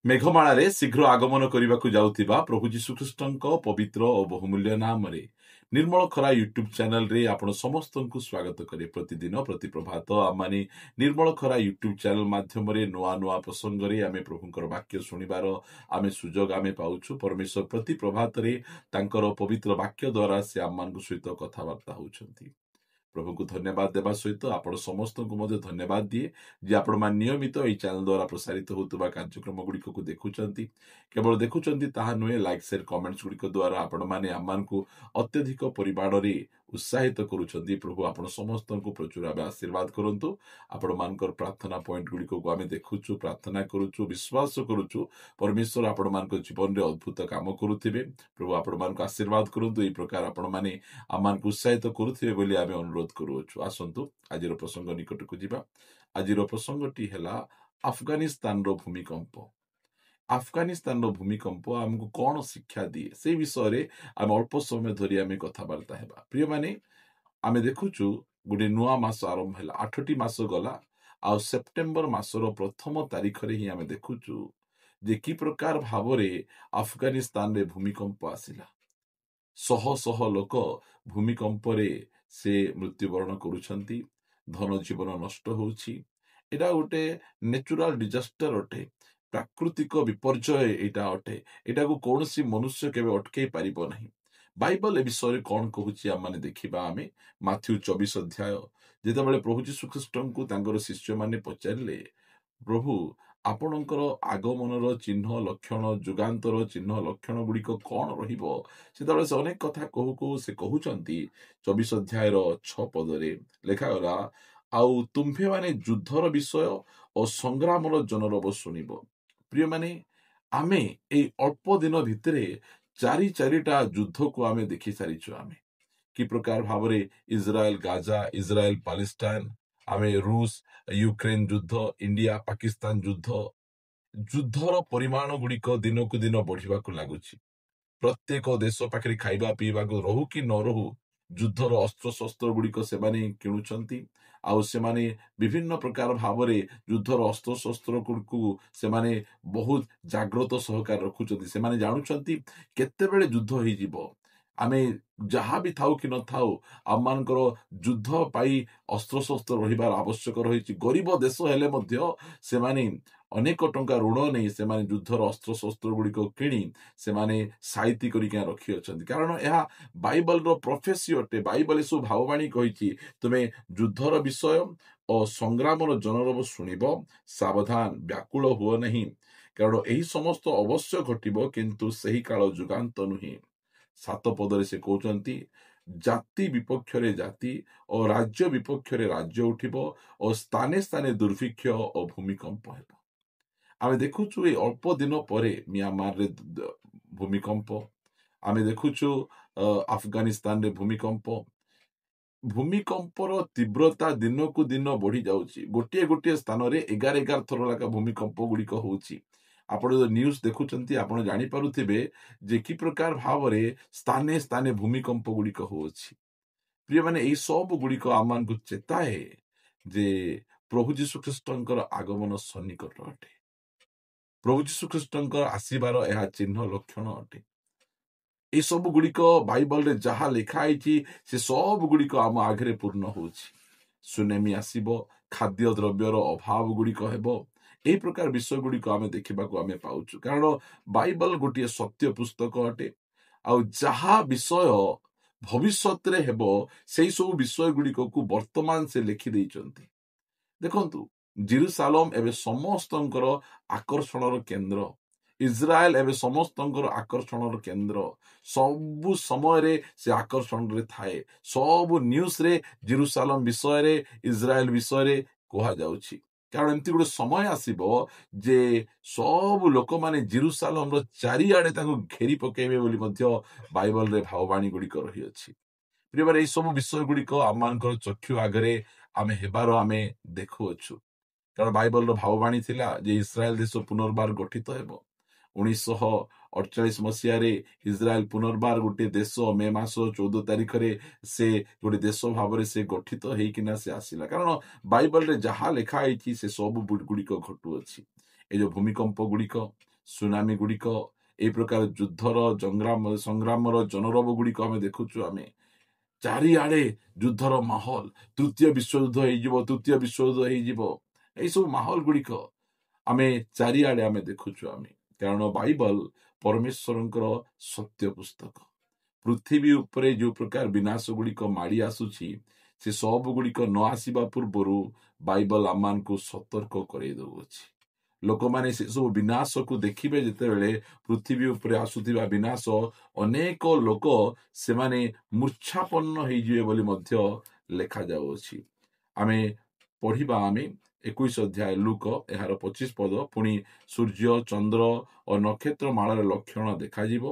ମେଘମାଳାରେ ଶୀଘ୍ର ଆଗମନ କରିବାକୁ ଯାଉଥିବା ପ୍ରଭୁ ଯୀଶୁଖ୍ରୀଷ୍ଟଙ୍କ ପବିତ୍ର ଓ ବହୁମୂଲ୍ୟ ନାମରେ ନିର୍ମଳ ଖରା ୟୁଟ୍ୟୁବ ଚ୍ୟାନେଲରେ ଆପଣ ସମସ୍ତଙ୍କୁ ସ୍ୱାଗତ କରେ। ପ୍ରତିଦିନ ପ୍ରତି ପ୍ରଭାତ ଆମମାନେ ନିର୍ମଳ ଖରା ୟୁଟ୍ୟୁବ ଚ୍ୟାନେଲ ମାଧ୍ୟମରେ ନୂଆ ନୂଆ ପ୍ରସଙ୍ଗରେ ଆମେ ପ୍ରଭୁଙ୍କର ବାକ୍ୟ ଶୁଣିବାର ସୁଯୋଗ ଆମେ ପାଉଛୁ। ପରମେଶ୍ୱର ପ୍ରତି ପ୍ରଭାତରେ ତାଙ୍କର ପବିତ୍ର ବାକ୍ୟ ଦ୍ୱାରା ସେ ଆମମାନଙ୍କ ସହିତ କଥାବାର୍ତ୍ତା ହେଉଛନ୍ତି। ପ୍ରଭୁଙ୍କୁ ଧନ୍ୟବାଦ ଦେବା ସହିତ ଆପଣ ସମସ୍ତଙ୍କୁ ମଧ୍ୟ ଧନ୍ୟବାଦ ଦିଏ ଯେ ଆପଣମାନେ ନିୟମିତ ଏହି ଚ୍ୟାନେଲ ଦ୍ୱାରା ପ୍ରସାରିତ ହେଉଥିବା କାର୍ଯ୍ୟକ୍ରମ ଗୁଡ଼ିକକୁ ଦେଖୁଛନ୍ତି। କେବଳ ଦେଖୁଛନ୍ତି ତାହା ନୁହେଁ, ଲାଇକ୍ ସେୟାର କମେଣ୍ଟସ୍ ଗୁଡ଼ିକ ଦ୍ୱାରା ଆପଣମାନେ ଆମମାନଙ୍କୁ ଅତ୍ୟଧିକ ପରିମାଣରେ ଉତ୍ସାହିତ କରୁଛନ୍ତି। ପ୍ରଭୁ ଆପଣ ସମସ୍ତଙ୍କୁ ପ୍ରଚୁର ଭାବେ ଆଶୀର୍ବାଦ କରନ୍ତୁ। ଆପଣମାନଙ୍କର ପ୍ରାର୍ଥନା ପଏଣ୍ଟ ଗୁଡ଼ିକକୁ ଆମେ ଦେଖୁଛୁ, ପ୍ରାର୍ଥନା କରୁଛୁ, ବିଶ୍ୱାସ କରୁଛୁ ପରମେଶ୍ୱର ଆପଣମାନଙ୍କ ଜୀବନରେ ଅଦ୍ଭୁତ କାମ କରୁଥିବେ। ପ୍ରଭୁ ଆପଣମାନଙ୍କୁ ଆଶୀର୍ବାଦ କରନ୍ତୁ। ଏହି ପ୍ରକାର ଆପଣମାନେ ଆମମାନଙ୍କୁ ଉତ୍ସାହିତ କରୁଥିବେ ବୋଲି ଆମେ ଅନୁରୋଧ କରୁଅଛୁ। ଆସନ୍ତୁ ଆଜିର ପ୍ରସଙ୍ଗ ନିକଟକୁ ଯିବା। ଆଜିର ପ୍ରସଙ୍ଗଟି ହେଲା ଆଫଗାନିସ୍ତାନର ଭୂମିକମ୍ପ। ଆଫଗାନିସ୍ତାନର ଭୂମିକମ୍ପ ଆମକୁ କଣ ଶିକ୍ଷା ଦିଏ ସେ ବିଷୟରେ ଆମେ ଅଳ୍ପ ସମୟ ଧରି ଆମେ କଥାବାର୍ତ୍ତା ହେବା। ପ୍ରିୟମାନେ, ଆମେ ଦେଖୁଛୁ ଗୋଟେ ନୂଆ ମାସ ଆରମ୍ଭ ହେଲା, 8ଟି ମାସ ଗଲା, ଆଉ ସେପ୍ଟେମ୍ବର ମାସର ପ୍ରଥମ ତାରିଖରେ ହିଁ ଆମେ ଦେଖୁଛୁ ଯେ କି ପ୍ରକାର ଭାବରେ ଆଫଗାନିସ୍ତାନରେ ଭୂମିକମ୍ପ ଆସିଲା। ଶହ ଶହ ଲୋକ ଭୂମିକମ୍ପରେ ସେ ମୃତ୍ୟୁବରଣ କରୁଛନ୍ତି, ଧନ ଜୀବନ ନଷ୍ଟ ହେଉଛି। ଏଇଟା ଗୋଟେ ନ୍ୟାଚୁରାଲ ଡିଜାଷ୍ଟର ଅଟେ, ପ୍ରାକୃତିକ ବିପର୍ଯ୍ୟୟ ଏଇଟା ଅଟେ। ଏଟାକୁ କୌଣସି ମନୁଷ୍ୟ କେବେ ଅଟକେଇ ପାରିବ ନାହିଁ। ବାଇବଲ ଏ ବିଷୟରେ କଣ କହୁଛି ଆମମାନେ ଦେଖିବା। ଆମେ ମାଥ୍ୟୁ 24 ଅଧ୍ୟାୟ, ଯେତେବେଳେ ପ୍ରଭୁ ଯୀଶୁଖ୍ରୀଷ୍ଟଙ୍କୁ ତାଙ୍କର ଶିଷ୍ୟମାନେ ପଚାରିଲେ, ପ୍ରଭୁ ଆପଣଙ୍କର ଆଗମନର ଚିହ୍ନ ଲକ୍ଷଣ, ଯୁଗାନ୍ତର ଚିହ୍ନ ଲକ୍ଷଣ ଗୁଡ଼ିକ କଣ ରହିବ, ସେତେବେଳେ ସେ ଅନେକ କଥା କହୁ କହୁ ସେ କହୁଛନ୍ତି 24 ଅଧ୍ୟାୟର 6 ପଦରେ ଲେଖାଗଲା, ଆଉ ତୁମ୍ଭେମାନେ ଯୁଦ୍ଧର ବିଷୟ ଓ ସଂଗ୍ରାମର ଜନରବ ଶୁଣିବ। ପ୍ରିୟମାନେ, ଆମେ ଏଇ ଅଳ୍ପ ଦିନ ଭିତରେ ଚାରିଟା ଯୁଦ୍ଧକୁ ଆମେ ଦେଖି ସାରିଛୁ। ଆମେ କି ପ୍ରକାର ଭାବରେ ଇସ୍ରାଏଲ ଗାଜା, ଇସ୍ରାଏଲ ପାଲେଷ୍ଟାଇନ, ଆମେ ରୁଷ ୟୁକ୍ରେନ ଯୁଦ୍ଧ, ଇଣ୍ଡିଆ ପାକିସ୍ତାନ ଯୁଦ୍ଧ, ଯୁଦ୍ଧର ପରିମାଣ ଗୁଡ଼ିକ ଦିନକୁ ଦିନ ବଢିବାକୁ ଲାଗୁଛି। ପ୍ରତ୍ୟେକ ଦେଶ ପାଖରେ ଖାଇବା ପିଇବାକୁ ରହୁ କି ନ ରହୁ, ଯୁଦ୍ଧର ଅସ୍ତ୍ରଶସ୍ତ୍ର ଗୁଡ଼ିକ ସେମାନେ କିଣୁଛନ୍ତି। ଆଉ ସେମାନେ ବିଭିନ୍ନ ପ୍ରକାର ଭାବରେ ଯୁଦ୍ଧର ଅସ୍ତ୍ରଶସ୍ତ୍ର ଗୁଡ଼ିକୁ ସେମାନେ ବହୁତ ଜାଗ୍ରତ ସହକାରେ ରଖୁଛନ୍ତି। ସେମାନେ ଜାଣୁଛନ୍ତି କେତେବେଳେ ଯୁଦ୍ଧ ହେଇଯିବ। ଆମେ ଯାହା ବି ଥାଉ କି ନଥାଉ, ଆମମାନଙ୍କର ଯୁଦ୍ଧ ପାଇଁ ଅସ୍ତ୍ରଶସ୍ତ୍ର ରହିବାର ଆବଶ୍ୟକ ରହିଛି। ଗରିବ ଦେଶ ହେଲେ ମଧ୍ୟ ସେମାନେ ଅନେକ ଟଙ୍କା ଋଣ ନେଇ ସେମାନେ ଯୁଦ୍ଧର ଅସ୍ତ୍ରଶସ୍ତ୍ର ଗୁଡ଼ିକ କିଣି ସେମାନେ ସାଇତି କରିକି ରଖିଅଛନ୍ତି। କାରଣ ଏହା ବାଇବଲର ପ୍ରଫେସି ଅଟେ। ବାଇବଲ ଏସବୁ ଭାବବାଣୀ କହିଛି, ତୁମେ ଯୁଦ୍ଧର ବିଷୟ ଓ ସଂଗ୍ରାମର ଜନରବ ଶୁଣିବ, ସାବଧାନ ବ୍ୟାକୁଳ ହୁଅ ନାହିଁ, କାରଣ ଏହି ସମସ୍ତ ଅବଶ୍ୟ ଘଟିବ, କିନ୍ତୁ ସେହି କାଳ ଯୁଗାନ୍ତ ନୁହେଁ। 7 ପଦରେ ସେ କହୁଛନ୍ତି, ଜାତି ବିପକ୍ଷରେ ଜାତି ଓ ରାଜ୍ୟ ବିପକ୍ଷରେ ରାଜ୍ୟ ଉଠିବ ଓ ସ୍ଥାନେ ସ୍ଥାନେ ଦୁର୍ଭିକ୍ଷ ଓ ଭୂମିକମ୍ପ ହେବ। ଆମେ ଦେଖୁଛୁ ଏଇ ଅଳ୍ପ ଦିନ ପରେ ମିଆଁମାରରେ ଭୂମିକମ୍ପ, ଆମେ ଦେଖୁଛୁ ଆଫଗାନିସ୍ତାନରେ ଭୂମିକମ୍ପର ତୀବ୍ରତା ଦିନକୁ ଦିନ ବଢି ଯାଉଛି। ଗୋଟିଏ ସ୍ଥାନରେ 11 ଥର ଲେଖା ଭୂମିକମ୍ପ ଗୁଡ଼ିକ ହଉଛି। ଆପଣ ଯଦି ନ୍ୟୁଜ ଦେଖୁଛନ୍ତି, ଆପଣ ଜାଣିପାରୁଥିବେ ଯେ କି ପ୍ରକାର ଭାବରେ ସ୍ଥାନେ ସ୍ଥାନେ ଭୂମିକମ୍ପ ଗୁଡ଼ିକ ହଉଛି। ପ୍ରିୟମାନେ, ଏଇ ସବୁ ଗୁଡ଼ିକ ଆମମାନଙ୍କୁ ଚେତାଏ ଯେ ପ୍ରଭୁ ଯୀଶୁଖ୍ରୀଷ୍ଟଙ୍କର ଆଗମନ ସନ୍ନିକଟ ଅଟେ। ପ୍ରଭୁ ଯୀଶୁଖ୍ରୀଷ୍ଟଙ୍କର ଆସିବାର ଏହା ଚିହ୍ନ ଲକ୍ଷଣ ଅଟେ। এই ସବୁ ଗୁଡ଼ିକ ବାଇବଲରେ ଯାହା ଲେଖା ହେଇଛି ସେ ସବୁ ଗୁଡ଼ିକ ଆମ ଆଗରେ ପୂର୍ଣ୍ଣ ହେଉଛି। ସୁନାମି ଆସିବ, ଖାଦ୍ୟ ଦ୍ରବ୍ୟର ଅଭାବ ଗୁଡ଼ିକ ହେବ, ଏହି ପ୍ରକାର ବିଷୟ ଗୁଡ଼ିକ ଆମେ ଦେଖିବାକୁ ଆମେ ପାଉଛୁ। କାରଣ ବାଇବଲ ଗୋଟିଏ ସତ୍ୟ ପୁସ୍ତକ ଅଟେ। ଆଉ ଯାହା ବିଷୟ ଭବିଷ୍ୟତରେ ହେବ, ସେଇ ସବୁ ବିଷୟ ଗୁଡ଼ିକକୁ ବର୍ତ୍ତମାନ ସେ ଲେଖିଦେଇଛନ୍ତି। ଦେଖନ୍ତୁ, ଜେରୁସାଲେମ ଏବେ ସମସ୍ତଙ୍କର ଆକର୍ଷଣର କେନ୍ଦ୍ର। ଇସ୍ରାଏଲ ଏବେ ସମସ୍ତଙ୍କର ଆକର୍ଷଣର କେନ୍ଦ୍ର। ସବୁ ସମୟରେ ସେ ଆକର୍ଷଣରେ ଥାଏ। ସବୁ ନ୍ୟୁଜରେ ଜେରୁସାଲେମ ବିଷୟରେ, ଇସ୍ରାଏଲ ବିଷୟରେ କୁହାଯାଉଛି। କାରଣ ଏମିତି ଗୋଟେ ସମୟ ଆସିବ ଯେ ସବୁ ଲୋକମାନେ ଜେରୁସାଲେମର ଚାରିଆଡେ ତାଙ୍କୁ ଘେରି ପକେଇବେ ବୋଲି ମଧ୍ୟ ବାଇବଲରେ ଭାବବାଣୀ ଗୁଡ଼ିକ ରହିଅଛି। ପ୍ରିୟମାନେ, ଏଇ ସବୁ ବିଷୟ ଗୁଡ଼ିକ ଆମମାନଙ୍କର ଚକ୍ଷୁ ଆଗରେ ଆମେ ହେବାର ଆମେ ଦେଖୁଅଛୁ। କାରଣ ବାଇବଲର ଭାବବାଣୀ ଥିଲା ଯେ ଇସ୍ରାଏଲ ଦେଶ ପୁନର୍ବାର ଗଠିତ ହେବ। 1948 ମସିହାରେ ଇସ୍ରାଏଲ ପୁନର୍ବାର ଗୋଟିଏ ଦେଶ, ମେ ମାସ 14 ତାରିଖରେ ସେ ଗୋଟେ ଦେଶ ଭାବରେ ସେ ଗଠିତ ହେଇକିନା ସେ ଆସିଲା। କାରଣ ବାଇବଲରେ ଯାହା ଲେଖା ହେଇଛି ସେ ସବୁ ଗୁଡ଼ିକ ଘଟୁଅଛି। ଏ ଯୋଉ ଭୂମିକମ୍ପ ଗୁଡ଼ିକ, ସୁନାମି ଗୁଡ଼ିକ, এই ପ୍ରକାର ଯୁଦ୍ଧର ସଂଗ୍ରାମର ଜନରବ ଗୁଡ଼ିକ ଆମେ ଦେଖୁଛୁ। ଆମେ ଚାରିଆଡ଼େ ଯୁଦ୍ଧର ମାହୋଲ, ତୃତୀୟ ବିଶ୍ୱଯୁଦ୍ଧ ହେଇଯିବ, ତୃତୀୟ ବିଶ୍ୱଯୁଦ୍ଧ ହେଇଯିବ, ଏଇସବୁ ମାହୋଲ ଗୁଡ଼ିକ ଆମେ ଚାରିଆଡ଼େ ଆମେ ଦେଖୁଛୁ। ଆମେ କାରଣ ବାଇବଲ ପରମେଶ୍ୱରଙ୍କର ସତ୍ୟ ପୁସ୍ତକ। ପୃଥିବୀ ଉପରେ ଯେଉଁ ପ୍ରକାର ବିନାଶ ଗୁଡ଼ିକ ମାଡ଼ି ଆସୁଛି, ସେ ସବୁ ଗୁଡ଼ିକ ନ ଆସିବା ପୂର୍ବରୁ ବାଇବଲ ଆମମାନଙ୍କୁ ସତର୍କ କରାଇ ଦେଉଅଛି। ଲୋକମାନେ ସେସବୁ ବିନାଶକୁ ଦେଖିବେ ଯେତେବେଳେ, ପୃଥିବୀ ଉପରେ ଆସୁଥିବା ବିନାଶ, ଅନେକ ଲୋକ ସେମାନେ ମୂର୍ଚ୍ଛାପନ୍ନ ହେଇଯିବେ ବୋଲି ମଧ୍ୟ ଲେଖାଯାଉଅଛି। ଆମେ ପଢ଼ିବା ଆମେ 21 ଅଧ୍ୟାୟ ଲୁକ ଏହାର 25 ପଦ। ପୁଣି ସୂର୍ଯ୍ୟ, ଚନ୍ଦ୍ର ଓ ନକ୍ଷତ୍ର ମାଳର ଲକ୍ଷଣ ଦେଖାଯିବ,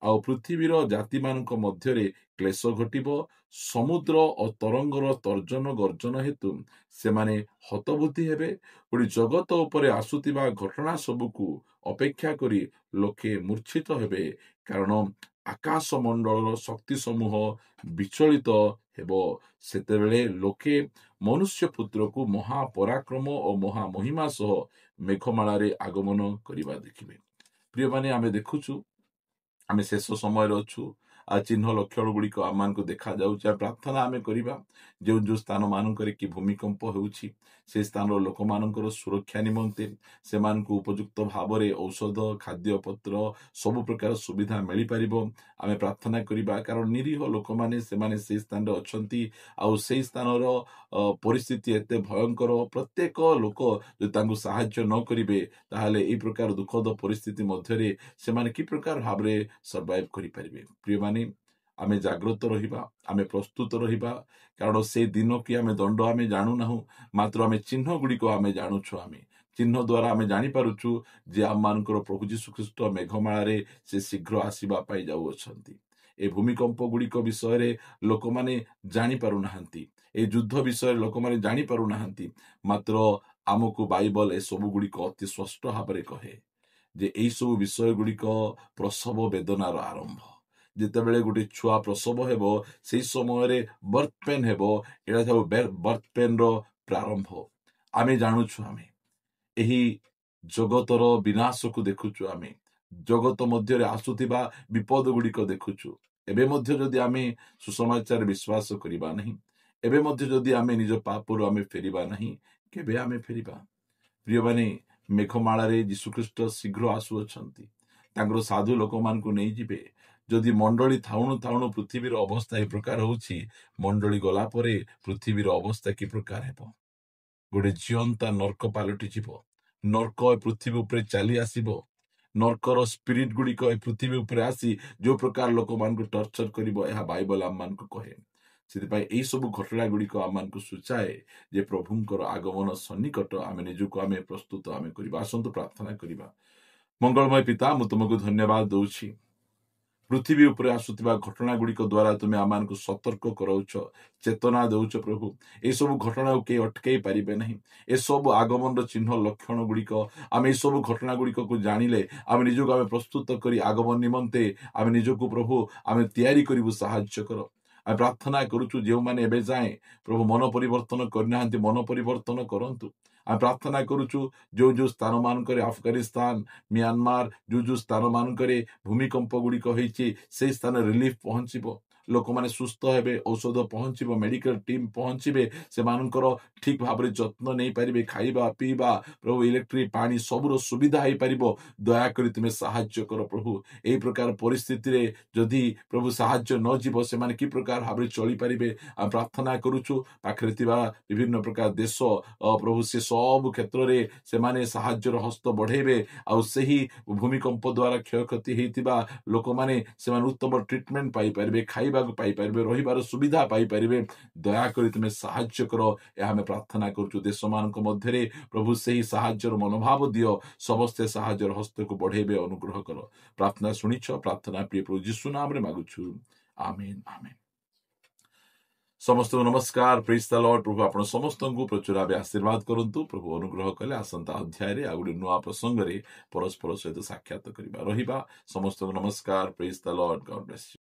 ଆଉ ପୃଥିବୀର ଜାତିମାନଙ୍କ ମଧ୍ୟରେ କ୍ଲେଶ ଘଟିବ। ସମୁଦ୍ର ଓ ତରଙ୍ଗର ତର୍ଜନ ଗର୍ଜନ ହେତୁ ସେମାନେ ହତବୁଦ୍ଧି ହେବେ। ପୁଣି ଜଗତ ଉପରେ ଆସୁଥିବା ଘଟଣା ସବୁକୁ ଅପେକ୍ଷା କରି ଲୋକେ ମୂର୍ଚ୍ଛିତ ହେବେ, କାରଣ ଆକାଶ ମଣ୍ଡଳର ଶକ୍ତି ସମୂହ ବିଚଳିତ ହେବ। ସେତେବେଳେ ଲୋକେ ମନୁଷ୍ୟ ପୁତ୍ରକୁ ମହାପରାକ୍ରମ ଓ ମହାମହିମା ସହ ମେଘମାଳାରେ ଆଗମନ କରିବା ଦେଖିବେ। ପ୍ରିୟମାନେ, ଆମେ ଦେଖୁଛୁ ଆମେ ଶେଷ ସମୟରେ ଅଛୁ। ଚିହ୍ନ ଲକ୍ଷଣ ଗୁଡ଼ିକ ଆମମାନଙ୍କୁ ଦେଖାଯାଉଛି। ପ୍ରାର୍ଥନା ଆମେ କରିବା, ଯେଉଁ ଯେଉଁ ସ୍ଥାନ ମାନଙ୍କରେ କି ଭୂମିକମ୍ପ ହେଉଛି, ସେ ସ୍ଥାନର ଲୋକମାନଙ୍କର ସୁରକ୍ଷା ନିମନ୍ତେ ସେମାନଙ୍କୁ ଉପଯୁକ୍ତ ଭାବରେ ଔଷଧ, ଖାଦ୍ୟପତ୍ର, ସବୁ ପ୍ରକାର ସୁବିଧା ମିଳିପାରିବ। ଆମେ ପ୍ରାର୍ଥନା କରିବା, କାରଣ ନିରୀହ ଲୋକମାନେ ସେମାନେ ସେଇ ସ୍ଥାନରେ ଅଛନ୍ତି, ଆଉ ସେଇ ସ୍ଥାନର ପରିସ୍ଥିତି ଏତେ ଭୟଙ୍କର। ପ୍ରତ୍ୟେକ ଲୋକ ଯଦି ତାଙ୍କୁ ସାହାଯ୍ୟ ନ କରିବେ, ତାହେଲେ ଏହି ପ୍ରକାର ଦୁଃଖଦ ପରିସ୍ଥିତି ମଧ୍ୟରେ ସେମାନେ କି ପ୍ରକାର ଭାବରେ ସର୍ଭାଇଭ୍ କରିପାରିବେ। ପ୍ରିୟମାନେ, ଆମେ ଜାଗ୍ରତ ରହିବା, ଆମେ ପ୍ରସ୍ତୁତ ରହିବା, କାରଣ ସେ ଦିନ କି ଆମେ ଦଣ୍ଡ ଆମେ ଜାଣୁନାହୁଁ, ମାତ୍ର ଆମେ ଚିହ୍ନ ଗୁଡ଼ିକ ଆମେ ଜାଣୁଛୁ। ଆମେ ଚିହ୍ନ ଦ୍ୱାରା ଆମେ ଜାଣିପାରୁଛୁ ଯେ ଆମମାନଙ୍କର ପ୍ରଭୁ ଯୀଶୁଖ୍ରୀଷ୍ଟ ମେଘମାଳାରେ ସେ ଶୀଘ୍ର ଆସିବା ପାଇଁ ଯାଉଅଛନ୍ତି। ଏ ଭୂମିକମ୍ପ ଗୁଡ଼ିକ ବିଷୟରେ ଲୋକମାନେ ଜାଣିପାରୁନାହାନ୍ତି, ଏ ଯୁଦ୍ଧ ବିଷୟରେ ଲୋକମାନେ ଜାଣିପାରୁନାହାନ୍ତି, ମାତ୍ର ଆମକୁ ବାଇବଲ ଏସବୁ ଗୁଡ଼ିକ ଅତି ସ୍ପଷ୍ଟ ଭାବରେ କହେ ଯେ ଏହିସବୁ ବିଷୟ ଗୁଡ଼ିକ ପ୍ରସବ ବେଦନାର ଆରମ୍ଭ। ଯେତେବେଳେ ଗୋଟେ ଛୁଆ ପ୍ରସବ ହେବ, ସେହି ସମୟରେ ବର୍ଥ ପେନ୍ ହେବ। ଏଇଟା ସବୁ ବର୍ଥ ପେନ୍ର ପ୍ରାରମ୍ଭ। ଆମେ ଜାଣୁଛୁ, ଆମେ ଏହି ଜଗତର ବିନାଶକୁ ଦେଖୁଛୁ, ଆମେ ଜଗତ ମଧ୍ୟରେ ଆସୁଥିବା ବିପଦ ଗୁଡ଼ିକ ଦେଖୁଛୁ। ଏବେ ମଧ୍ୟ ଯଦି ଆମେ ସୁସମାଚାର ବିଶ୍ୱାସ କରିବା ନାହିଁ, ଏବେ ମଧ୍ୟ ଯଦି ଆମେ ନିଜ ପାପରୁ ଆମେ ଫେରିବା ନାହିଁ, କେବେ ଆମେ ଫେରିବା? ପ୍ରିୟମାନେ, ମେଘମାଳାରେ ଯୀଶୁଖ୍ରୀଷ୍ଟ ଶୀଘ୍ର ଆସୁଅଛନ୍ତି। ତାଙ୍କର ସାଧୁ ଲୋକମାନଙ୍କୁ ନେଇଯିବେ। ଯଦି ମଣ୍ଡଳୀ ଥାଉଣୁ ଥାଉଣୁ ପୃଥିବୀର ଅବସ୍ଥା ଏ ପ୍ରକାର ହେଉଛି, ମଣ୍ଡଳୀ ଗଲା ପରେ ପୃଥିବୀର ଅବସ୍ଥା କି ପ୍ରକାର ହେବ? ଗୋଟେ ଜିଅନ୍ତା ନର୍କ ପାଲଟିଯିବ। ନର୍କ ଏ ପୃଥିବୀ ଉପରେ ଚାଲି ଆସିବ। ନର୍କର ସ୍ପିରିଟ ଗୁଡ଼ିକ ଏ ପୃଥିବୀ ଉପରେ ଆସି ଯେଉଁ ପ୍ରକାର ଲୋକମାନଙ୍କୁ ଟର୍ଚର କରିବ, ଏହା ବାଇବଲ ଆମମାନଙ୍କୁ କହେ। ସେଥିପାଇଁ ଏହି ସବୁ ଘଟଣା ଗୁଡ଼ିକ ଆମମାନଙ୍କୁ ସୂଚାଏ ଯେ ପ୍ରଭୁଙ୍କର ଆଗମନ ସନ୍ନିକଟ। ଆମେ ନିଜକୁ ଆମେ ପ୍ରସ୍ତୁତ ଆମେ କରିବା। ଆସନ୍ତୁ ପ୍ରାର୍ଥନା କରିବା। ମଙ୍ଗଳମୟ ପିତା, ମୁଁ ତୁମକୁ ଧନ୍ୟବାଦ ଦଉଛି। ପୃଥିବୀ ଉପରେ ଆସୁଥିବା ଘଟଣା ଗୁଡ଼ିକ ଦ୍ୱାରା ତୁମେ ଆମମାନଙ୍କୁ ସତର୍କ କରାଉଛ, ଚେତନା ଦେଉଛ। ପ୍ରଭୁ, ଏସବୁ ଘଟଣାକୁ କେହି ଅଟକାଇ ପାରିବେ ନାହିଁ। ଏସବୁ ଆଗମନର ଚିହ୍ନ ଲକ୍ଷଣ ଗୁଡ଼ିକ, ଆମେ ଏସବୁ ଘଟଣା ଗୁଡ଼ିକକୁ ଜାଣିଲେ ଆମେ ନିଜକୁ ଆମେ ପ୍ରସ୍ତୁତ କରି ଆଗମନ ନିମନ୍ତେ ଆମେ ନିଜକୁ ପ୍ରଭୁ ଆମେ ତିଆରି କରିବୁ। ସାହାଯ୍ୟ କର। ଆମେ ପ୍ରାର୍ଥନା କରୁଛୁ, ଯେଉଁମାନେ ଏବେ ଯାଏଁ ପ୍ରଭୁ ମନ ପରିବର୍ତ୍ତନ କରିନାହାନ୍ତି, ମନ ପରିବର୍ତ୍ତନ କରନ୍ତୁ। ଆମେ ପ୍ରାର୍ଥନା କରୁଛୁ, ଯେଉଁ ଯେଉଁ ସ୍ଥାନ ମାନଙ୍କରେ ଆଫଗାନିସ୍ତାନ, ମିଆଁମାର, ଯେଉଁ ସ୍ଥାନ ମାନଙ୍କରେ ଭୂମିକମ୍ପ ଗୁଡ଼ିକ ହେଇଛି, ସେହି ସ୍ଥାନରେ ରିଲିଫ ପହଞ୍ଚିବ, ଲୋକମାନେ ସୁସ୍ଥ ହେବେ, ଔଷଧ ପହଞ୍ଚିବ, ମେଡିକାଲ ଟିମ୍ ପହଞ୍ଚିବେ, ସେମାନଙ୍କର ଠିକ ଭାବରେ ଯତ୍ନ ନେଇପାରିବେ। ଖାଇବା ପିଇବା, ପ୍ରଭୁ ଇଲେକ୍ଟ୍ରିକ, ପାଣି ସବୁର ସୁବିଧା ହେଇପାରିବ। ଦୟାକରି ତୁମେ ସାହାଯ୍ୟ କର ପ୍ରଭୁ। ଏହି ପ୍ରକାର ପରିସ୍ଥିତିରେ ଯଦି ପ୍ରଭୁ ସାହାଯ୍ୟ ନ ଯିବ, ସେମାନେ କି ପ୍ରକାର ଭାବରେ ଚଳିପାରିବେ? ଆମେ ପ୍ରାର୍ଥନା କରୁଛୁ, ପାଖରେ ଥିବା ବିଭିନ୍ନ ପ୍ରକାର ଦେଶ ପ୍ରଭୁ ସେ ସବୁ କ୍ଷେତ୍ରରେ ସେମାନେ ସାହାଯ୍ୟର ହସ୍ତ ବଢେଇବେ, ଆଉ ସେହି ଭୂମିକମ୍ପ ଦ୍ୱାରା କ୍ଷୟକ୍ଷତି ହେଇଥିବା ଲୋକମାନେ ସେମାନେ ଉତ୍ତମ ଟ୍ରିଟମେଣ୍ଟ ପାଇପାରିବେ, ଖାଇବାକୁ ପାଇପାରିବେ, ରହିବାର ସୁବିଧା ପାଇପାରିବେ। ଦୟାକରି ତୁମେ ସାହାଯ୍ୟ କର, ଏହା ଆମେ ପ୍ରାର୍ଥନା କରୁଛୁ। ଦେଶମାନଙ୍କ ମଧ୍ୟରେ ପ୍ରଭୁ ସେହି ସାହାଯ୍ୟର ମନୋଭାବ ଦିଅ, ସମସ୍ତେ ସାହାଯ୍ୟର ହସ୍ତକୁ ବଢେଇବେ, ଅନୁଗ୍ରହ କର। ପ୍ରାର୍ଥନା ଶୁଣିଛ, ପ୍ରାର୍ଥନା ପ୍ରିୟ ପ୍ରଭୁ ଯୀଶୁ ନାମରେ ମାଗୁଛୁ, ଆମେନ୍ ଆମେନ୍। ସମସ୍ତଙ୍କୁ ନମସ୍କାର, ପ୍ରେଜ୍ ଦ ଲର୍ଡ। ପ୍ରଭୁ ଆପଣ ସମସ୍ତଙ୍କୁ ପ୍ରଚୁର ଭାବେ ଆଶୀର୍ବାଦ କରନ୍ତୁ। ପ୍ରଭୁ ଅନୁଗ୍ରହ କଲେ ଆସନ୍ତା ଅଧ୍ୟାୟରେ ଆଉ ଗୋଟେ ନୂଆ ପ୍ରସଙ୍ଗରେ ପରସ୍ପର ସହିତ ସାକ୍ଷାତ କରିବା ରହିବା। ସମସ୍ତଙ୍କୁ ନମସ୍କାର, ପ୍ରେଜ୍ ଦ ଲର୍ଡ, ଗଡ୍ ବ୍ଲେସ୍ ୟୁ।